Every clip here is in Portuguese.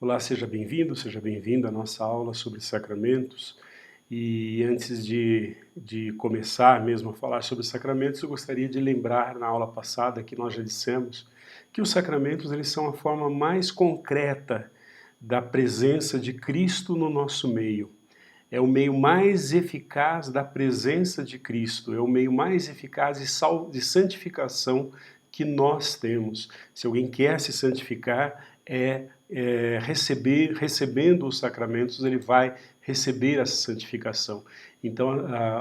Olá, seja bem-vindo, seja bem-vinda à nossa aula sobre sacramentos. E antes de começar mesmo a falar sobre sacramentos, eu gostaria de lembrar na aula passada que nós já dissemos que os sacramentos eles são a forma mais concreta da presença de Cristo no nosso meio. É o meio mais eficaz da presença de Cristo, é o meio mais eficaz de santificação que nós temos. Se alguém quer se santificar, recebendo os sacramentos, ele vai receber essa santificação. Então,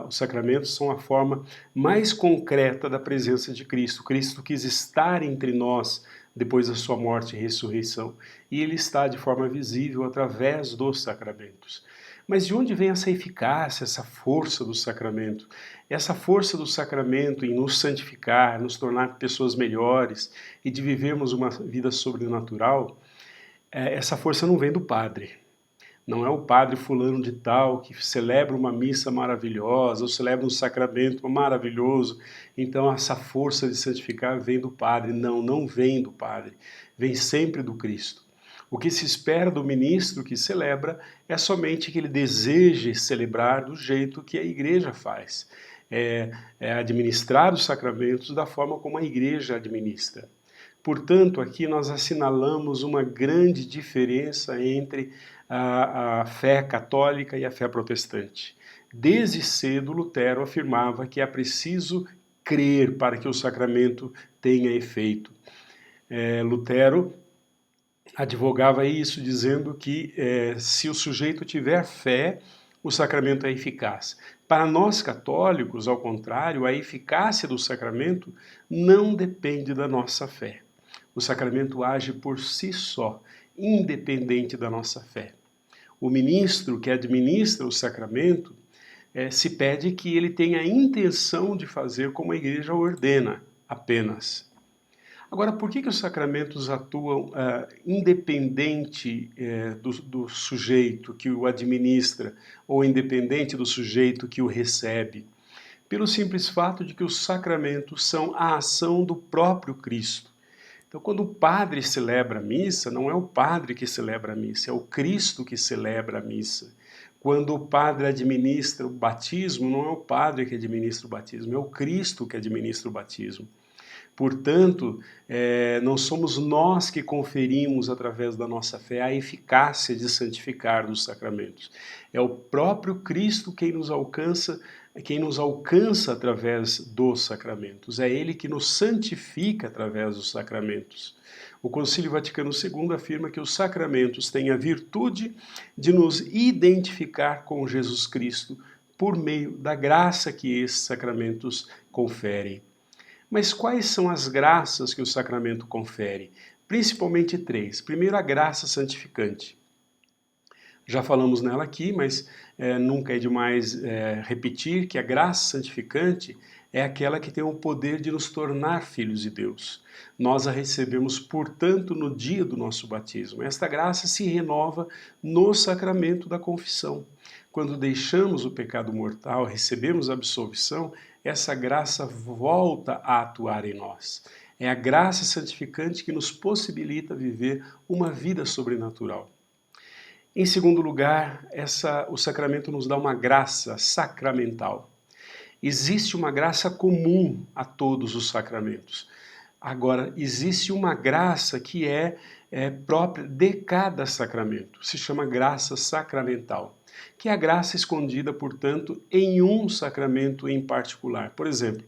os sacramentos são a forma mais concreta da presença de Cristo. Cristo quis estar entre nós depois da sua morte e ressurreição, e ele está de forma visível através dos sacramentos. Mas de onde vem essa eficácia, essa força do sacramento? Essa força do sacramento em nos santificar, nos tornar pessoas melhores e de vivermos uma vida sobrenatural, essa força não vem do padre. Não é o padre fulano de tal que celebra uma missa maravilhosa ou celebra um sacramento maravilhoso. Então essa força de santificar vem do padre. Não, não vem do padre. Vem sempre do Cristo. O que se espera do ministro que celebra é somente que ele deseje celebrar do jeito que a igreja faz. É administrar os sacramentos da forma como a igreja administra. Portanto, aqui nós assinalamos uma grande diferença entre a fé católica e a fé protestante. Desde cedo, Lutero afirmava que é preciso crer para que o sacramento tenha efeito. Lutero advogava isso, dizendo que se o sujeito tiver fé, o sacramento é eficaz. Para nós católicos, ao contrário, a eficácia do sacramento não depende da nossa fé. O sacramento age por si só, independente da nossa fé. O ministro que administra o sacramento, se pede que ele tenha a intenção de fazer como a igreja ordena, apenas. Agora, por que os sacramentos atuam independente do sujeito que o administra ou independente do sujeito que o recebe? Pelo simples fato de que os sacramentos são a ação do próprio Cristo. Então, quando o padre celebra a missa, não é o padre que celebra a missa, é o Cristo que celebra a missa. Quando o padre administra o batismo, não é o padre que administra o batismo, é o Cristo que administra o batismo. Portanto, não somos nós que conferimos através da nossa fé a eficácia de santificar dos sacramentos. É o próprio Cristo quem nos alcança através dos sacramentos. É Ele que nos santifica através dos sacramentos. O Concílio Vaticano II afirma que os sacramentos têm a virtude de nos identificar com Jesus Cristo por meio da graça que esses sacramentos conferem. Mas quais são as graças que o sacramento confere? Principalmente três. Primeiro, a graça santificante. Já falamos nela aqui, mas nunca é demais repetir que a graça santificante é aquela que tem o poder de nos tornar filhos de Deus. Nós a recebemos, portanto, no dia do nosso batismo. Esta graça se renova no sacramento da confissão. Quando deixamos o pecado mortal, recebemos a absolvição, essa graça volta a atuar em nós. É a graça santificante que nos possibilita viver uma vida sobrenatural. Em segundo lugar, o sacramento nos dá uma graça sacramental. Existe uma graça comum a todos os sacramentos. Agora, existe uma graça que é própria de cada sacramento. Se chama graça sacramental, que é a graça escondida, portanto, em um sacramento em particular. Por exemplo,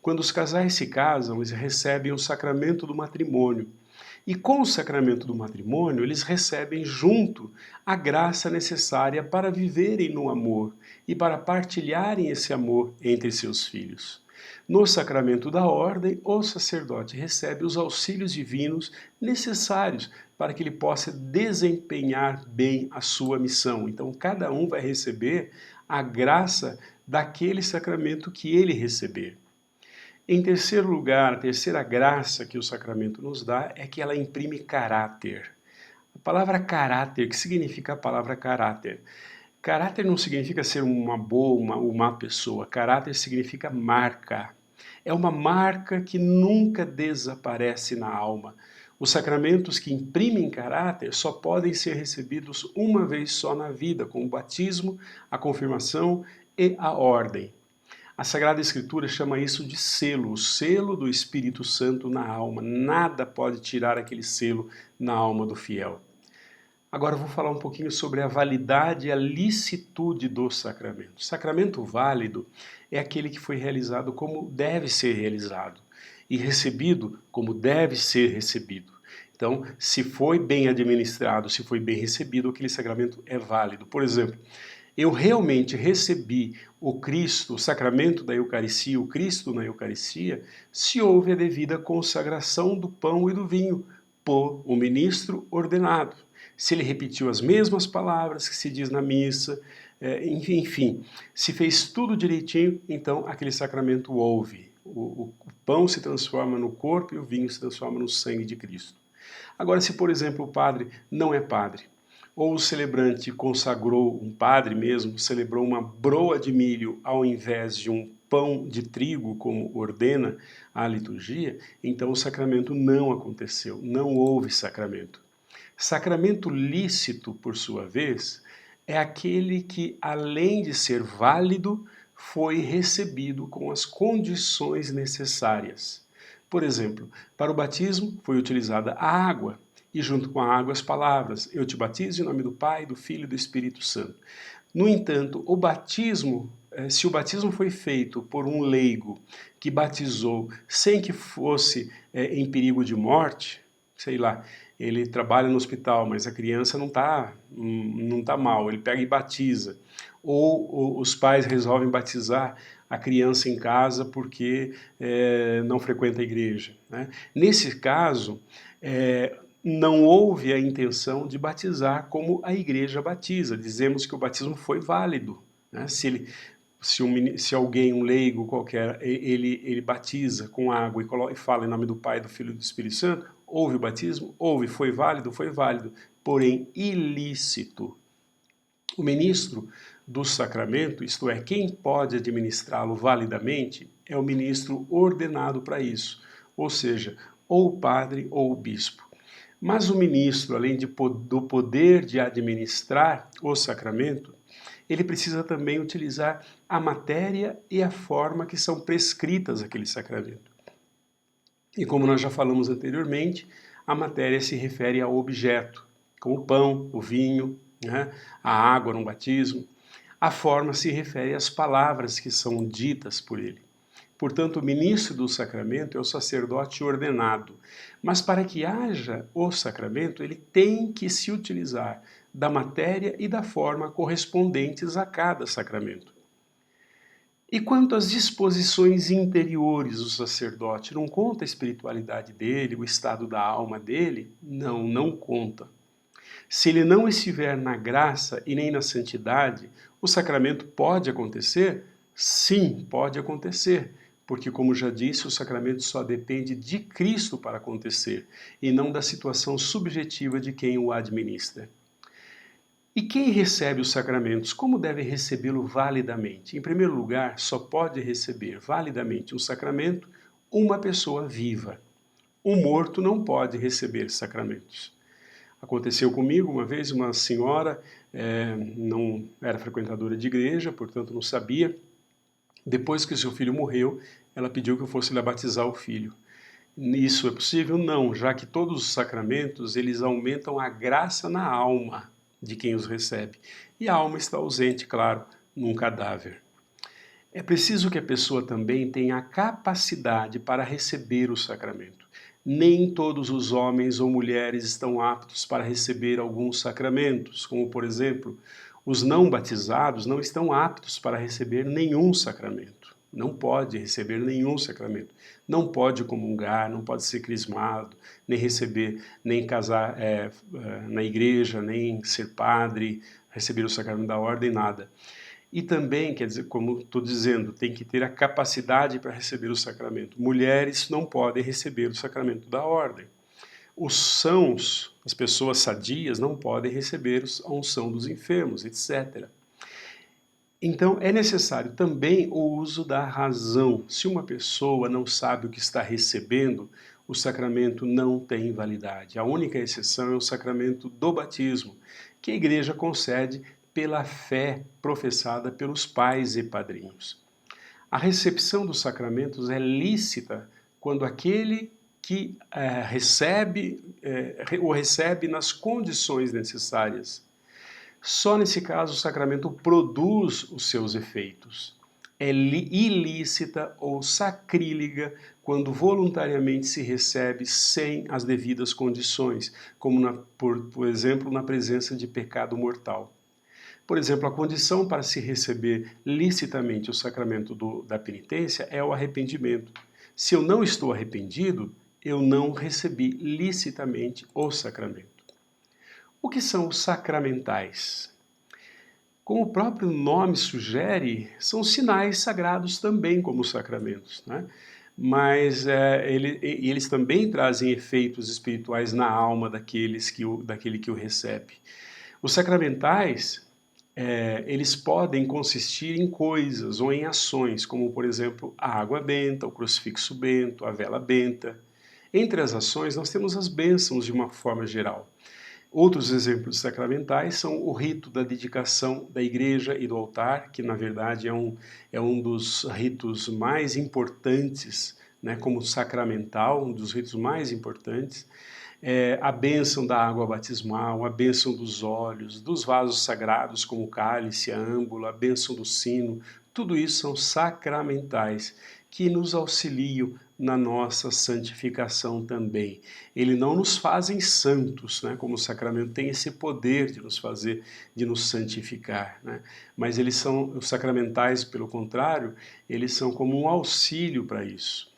quando os casais se casam, eles recebem o sacramento do matrimônio. E com o sacramento do matrimônio, eles recebem junto a graça necessária para viverem no amor e para partilharem esse amor entre seus filhos. No sacramento da ordem, o sacerdote recebe os auxílios divinos necessários para que ele possa desempenhar bem a sua missão. Então, cada um vai receber a graça daquele sacramento que ele receber. Em terceiro lugar, a terceira graça que o sacramento nos dá é que ela imprime caráter. A palavra caráter, o que significa a palavra caráter? Caráter não significa ser uma boa ou má pessoa. Caráter significa marca. É uma marca que nunca desaparece na alma. Os sacramentos que imprimem caráter só podem ser recebidos uma vez só na vida, como o batismo, a confirmação e a ordem. A Sagrada Escritura chama isso de selo, o selo do Espírito Santo na alma. Nada pode tirar aquele selo na alma do fiel. Agora eu vou falar um pouquinho sobre a validade e a licitude do sacramento. O sacramento válido é aquele que foi realizado como deve ser realizado e recebido como deve ser recebido. Então, se foi bem administrado, se foi bem recebido, aquele sacramento é válido. Por exemplo, eu realmente recebi o Cristo, o sacramento da Eucaristia, o Cristo na Eucaristia, se houve a devida consagração do pão e do vinho por um ministro ordenado. Se ele repetiu as mesmas palavras que se diz na missa, enfim, se fez tudo direitinho, então aquele sacramento houve. O pão se transforma no corpo e o vinho se transforma no sangue de Cristo. Agora, se por exemplo o padre não é padre, ou o celebrante consagrou, um padre mesmo, celebrou uma broa de milho ao invés de um pão de trigo, como ordena a liturgia, então o sacramento não aconteceu, não houve sacramento. Sacramento lícito, por sua vez, é aquele que, além de ser válido, foi recebido com as condições necessárias. Por exemplo, para o batismo foi utilizada a água, e junto com a água as palavras: eu te batizo em nome do Pai, do Filho e do Espírito Santo. No entanto, o batismo, se o batismo foi feito por um leigo que batizou sem que fosse em perigo de morte, sei lá, ele trabalha no hospital, mas a criança não tá mal, ele pega e batiza. Ou os pais resolvem batizar a criança em casa porque não frequenta a igreja, né? Nesse caso, não houve a intenção de batizar como a igreja batiza. Dizemos que o batismo foi válido, né? Se alguém, um leigo qualquer, ele batiza com água e fala em nome do Pai, do Filho e do Espírito Santo, houve o batismo? Houve. Foi válido? Foi válido. Porém, ilícito. O ministro do sacramento, isto é, quem pode administrá-lo validamente, é o ministro ordenado para isso, ou seja, ou o padre ou o bispo. Mas o ministro, além do poder de administrar o sacramento, ele precisa também utilizar a matéria e a forma que são prescritas àquele sacramento. E como nós já falamos anteriormente, a matéria se refere ao objeto, como o pão, o vinho, né, a água no batismo. A forma se refere às palavras que são ditas por ele. Portanto, o ministro do sacramento é o sacerdote ordenado. Mas para que haja o sacramento, ele tem que se utilizar da matéria e da forma correspondentes a cada sacramento. E quanto às disposições interiores do sacerdote, não conta a espiritualidade dele, o estado da alma dele? Não, não conta. Se ele não estiver na graça e nem na santidade, o sacramento pode acontecer? Sim, pode acontecer. Porque, como já disse, o sacramento só depende de Cristo para acontecer, e não da situação subjetiva de quem o administra. E quem recebe os sacramentos, como deve recebê-lo validamente? Em primeiro lugar, só pode receber validamente um sacramento uma pessoa viva. Um morto não pode receber sacramentos. Aconteceu comigo uma vez, uma senhora não era frequentadora de igreja, portanto não sabia. Depois que o seu filho morreu, ela pediu que eu fosse lá batizar o filho. Isso é possível? Não, já que todos os sacramentos, eles aumentam a graça na alma de quem os recebe. E a alma está ausente, claro, num cadáver. É preciso que a pessoa também tenha a capacidade para receber o sacramento. Nem todos os homens ou mulheres estão aptos para receber alguns sacramentos, como por exemplo, os não batizados não estão aptos para receber nenhum sacramento. Não pode receber nenhum sacramento. Não pode comungar, não pode ser crismado, nem receber, nem casar na igreja, nem ser padre, receber o sacramento da ordem, nada. E também, quer dizer, como estou dizendo, tem que ter a capacidade para receber o sacramento. Mulheres não podem receber o sacramento da ordem. Os sãos, as pessoas sadias, não podem receber a unção dos enfermos, etc. Então, é necessário também o uso da razão. Se uma pessoa não sabe o que está recebendo, o sacramento não tem validade. A única exceção é o sacramento do batismo, que a Igreja concede pela fé professada pelos pais e padrinhos. A recepção dos sacramentos é lícita quando aquele que o recebe nas condições necessárias. Só nesse caso o sacramento produz os seus efeitos. É ilícita ou sacrílega quando voluntariamente se recebe sem as devidas condições, como por exemplo na presença de pecado mortal. Por exemplo, a condição para se receber licitamente o sacramento da penitência é o arrependimento. Se eu não estou arrependido, eu não recebi licitamente o sacramento. O que são os sacramentais? Como o próprio nome sugere, são sinais sagrados também como os sacramentos, né? Mas eles também trazem efeitos espirituais na alma daquele que o recebe. Os sacramentais, eles podem consistir em coisas ou em ações, como por exemplo a água benta, o crucifixo bento, a vela benta. Entre as ações nós temos as bênçãos de uma forma geral. Outros exemplos sacramentais são o rito da dedicação da igreja e do altar, que na verdade é um dos ritos mais importantes, né, como sacramental, um dos ritos mais importantes. A bênção da água batismal, a bênção dos óleos, dos vasos sagrados como o cálice, a âmbula, a bênção do sino, tudo isso são sacramentais que nos auxiliam na nossa santificação também. Eles não nos fazem santos, né? Como o sacramento tem esse poder de nos fazer, de nos santificar, né? Mas eles são, os sacramentais, pelo contrário, eles são como um auxílio para isso.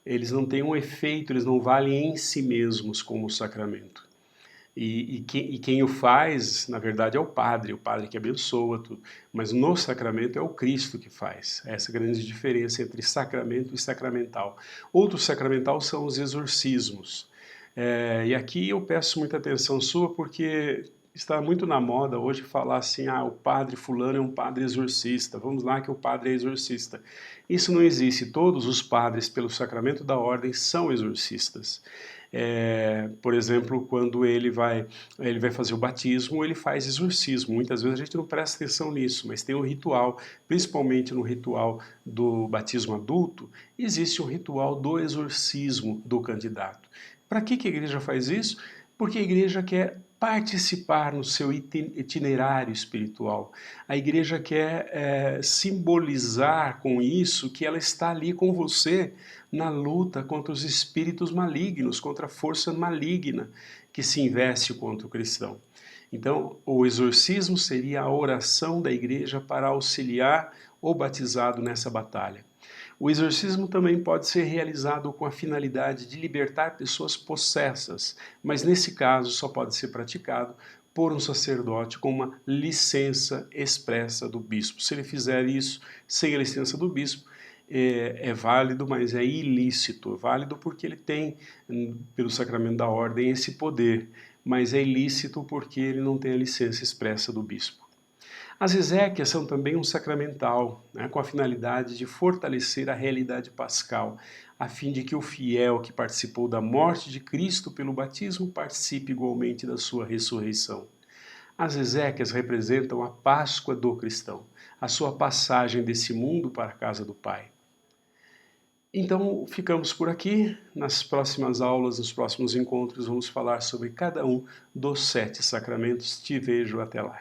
Eles não têm um efeito, eles não valem em si mesmos como o sacramento. E quem o faz, na verdade, é o padre que abençoa tudo. Mas no sacramento é o Cristo que faz. Essa grande diferença entre sacramento e sacramental. Outro sacramental são os exorcismos. E aqui eu peço muita atenção sua, porque está muito na moda hoje falar assim, o padre fulano é um padre exorcista, vamos lá que o padre é exorcista. Isso não existe, todos os padres pelo sacramento da ordem são exorcistas. Por exemplo, quando ele vai fazer o batismo, ele faz exorcismo. Muitas vezes a gente não presta atenção nisso, mas tem um ritual, principalmente no ritual do batismo adulto, existe um ritual do exorcismo do candidato. Para que a igreja faz isso? Porque a igreja quer participar no seu itinerário espiritual. A igreja quer simbolizar com isso que ela está ali com você na luta contra os espíritos malignos, contra a força maligna que se investe contra o cristão. Então, o exorcismo seria a oração da igreja para auxiliar o batizado nessa batalha. O exorcismo também pode ser realizado com a finalidade de libertar pessoas possessas, mas nesse caso só pode ser praticado por um sacerdote com uma licença expressa do bispo. Se ele fizer isso sem a licença do bispo, é válido, mas é ilícito. É válido porque ele tem, pelo sacramento da ordem, esse poder, mas é ilícito porque ele não tem a licença expressa do bispo. As exéquias são também um sacramental, né, com a finalidade de fortalecer a realidade pascal, a fim de que o fiel que participou da morte de Cristo pelo batismo participe igualmente da sua ressurreição. As exéquias representam a Páscoa do cristão, a sua passagem desse mundo para a casa do Pai. Então, ficamos por aqui. Nas próximas aulas, nos próximos encontros, vamos falar sobre cada um dos 7 sacramentos. Te vejo até lá.